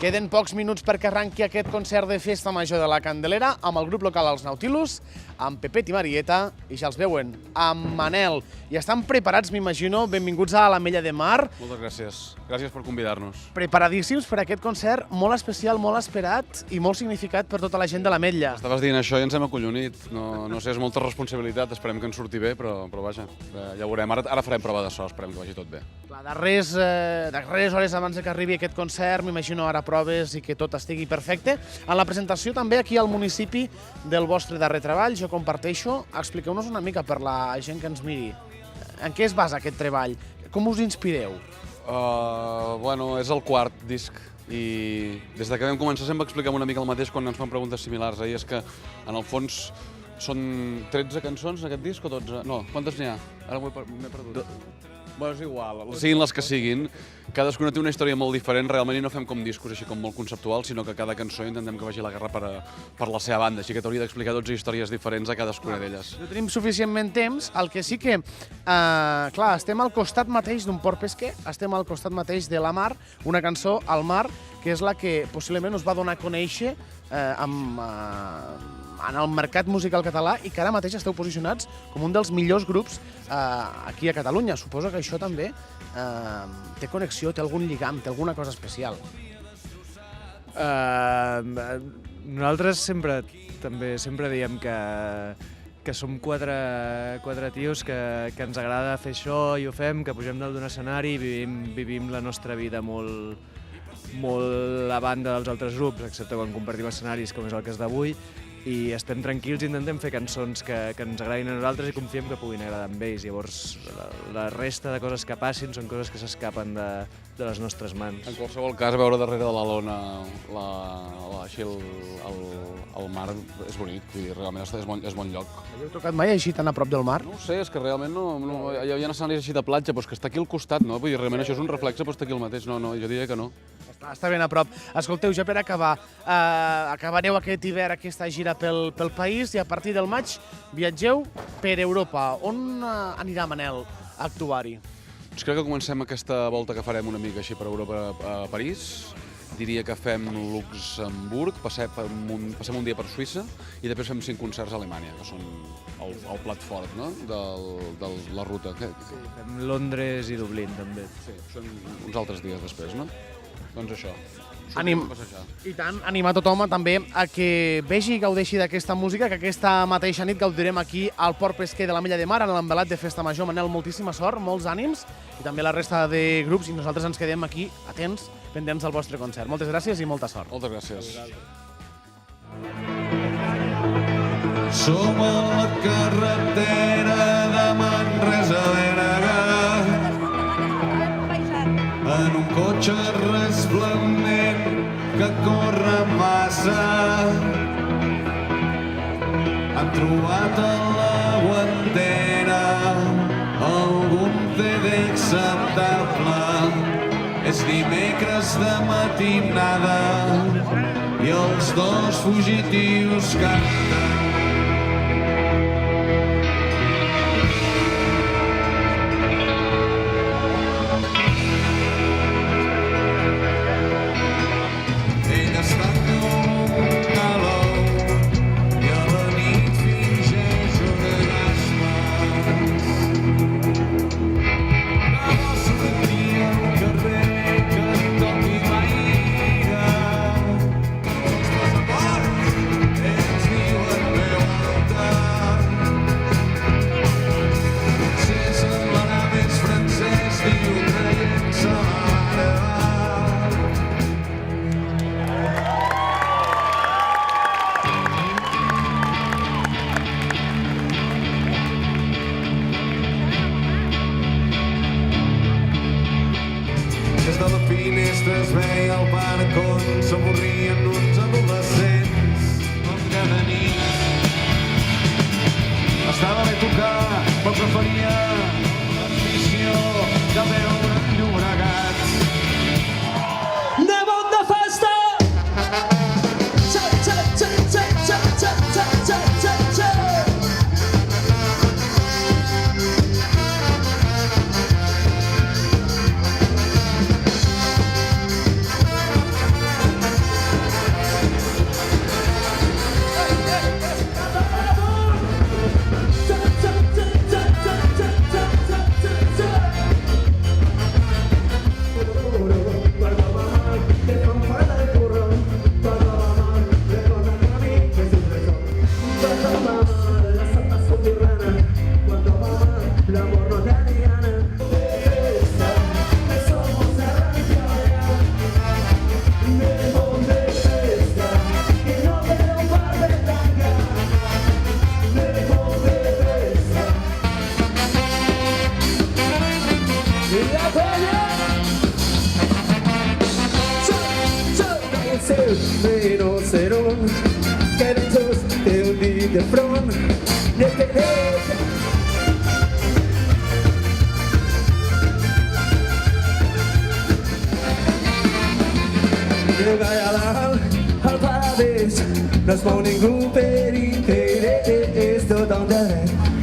Queden pocs minuts perquè arranqui aquest concert de Festa Major de la Candelera amb el grup local Els Nautilus, amb Pepet i Marieta, i ja els veuen, amb Manel. I estan preparats, m'imagino. Benvinguts a l'Ametlla de Mar. Moltes gràcies. Gràcies per convidar-nos. Preparadíssims per aquest concert molt especial, molt esperat i molt significat per tota la gent de l'Ametlla. Estaves dient això i ens hem acollonit. No sé, és molta responsabilitat. Esperem que ens surti bé, però vaja, ja ho veurem. Ara farem prova de so, esperem que vagi tot bé. Clar, darreres hores abans que arribi aquest concert, m'imagino ara proves i que tot estigui perfecte. En la presentació també aquí al municipi del vostre darrer treball, jo comparteixo. Expliqueu-nos una mica per la gent que ens miri. En què es basa aquest treball? Com us inspireu? Bueno, és el quart disc i des de que vam començar sempre expliquem una mica el mateix quan ens fan preguntes similars. I és que, en el fons, són 13 cançons en aquest disc o 12? No, quantes n'hi ha? Ara m'he perdut. Bueno, és igual, siguin les que siguin. Cadascuna té una història molt diferent, realment, i no fem com discos així com molt conceptuals, sinó que cada cançó intentem que vagi a la guerra per la seva banda, així que t'hauria d'explicar 12 històries diferents a cadascuna d'elles. No tenim suficientment temps, el que sí que, clar, estem al costat mateix d'un port pesquer, estem al costat mateix de la mar, una cançó, al mar, que és la que possiblement us va donar a conèixer en el mercat musical català i que ara mateix esteu posicionats com un dels millors grups aquí a Catalunya. Suposo que això també té connexió, té algun lligam, té alguna cosa especial. Nosaltres sempre diem que som quatre tios que ens agrada fer això i ho fem, que pugem dalt d'un escenari i vivim la nostra vida molt a banda dels altres grups, excepte quan compartim escenaris, com és el cas d'avui, i estem tranquils i intentem fer cançons que ens agradin a nosaltres i confiem que puguin agradar a ells. Llavors, la resta de coses que passin són coses que s'escapen de les nostres mans. En qualsevol cas, veure darrere de la lona així el mar és bonic, vull dir, realment és bon lloc. Heu tocat mai així tan a prop del mar? No ho sé, és que realment hi havia escenaris així de platja, però és que està aquí al costat, no? Vull dir, realment això és un reflexe, però està aquí al mateix. No, jo diria que no. Està ben a prop. Escolteu, ja per acabar, acabareu aquest hivern, aquesta gira pel país i a partir del maig viatgeu per Europa. On anirà Manel a actuar-hi? Doncs crec que comencem aquesta volta que farem una mica així per Europa a París. Diria que fem Luxemburg, passem un dia per Suïssa i després fem 5 concerts a Alemanya, que són el plat fort, no?, de la ruta. Sí, fem Londres i Dublín, també. Sí, són uns altres dies després, no? Doncs això. I tant, animar tothom també a que vegi i gaudeixi d'aquesta música, que aquesta mateixa nit gaudirem aquí al Port Pesquer de l'Ametlla de Mar, en l'envelat de Festa Major. Manel, moltíssima sort, molts ànims, i també la resta de grups, i nosaltres ens quedem aquí, atents, pendents del vostre concert. Moltes gràcies i molta sort. Moltes gràcies. Som a la carretera de Manresa a Berga, en un cotxe resplendent que corre massa. Han trobat a la guantera algun CD acceptable. És dimecres de matinada i els dos fugitius canten. Des de la finestra es veia el balcó, s'avorrien uns adolescents com cada nit. Estava bé tocar, però preferia l'afició de veure Llobregat. Anem de festa! seu rinoceront que ben just té un dit de front. Neta, neta. Llega allà dalt al paradís, no es mou ningú per interès, tothom dret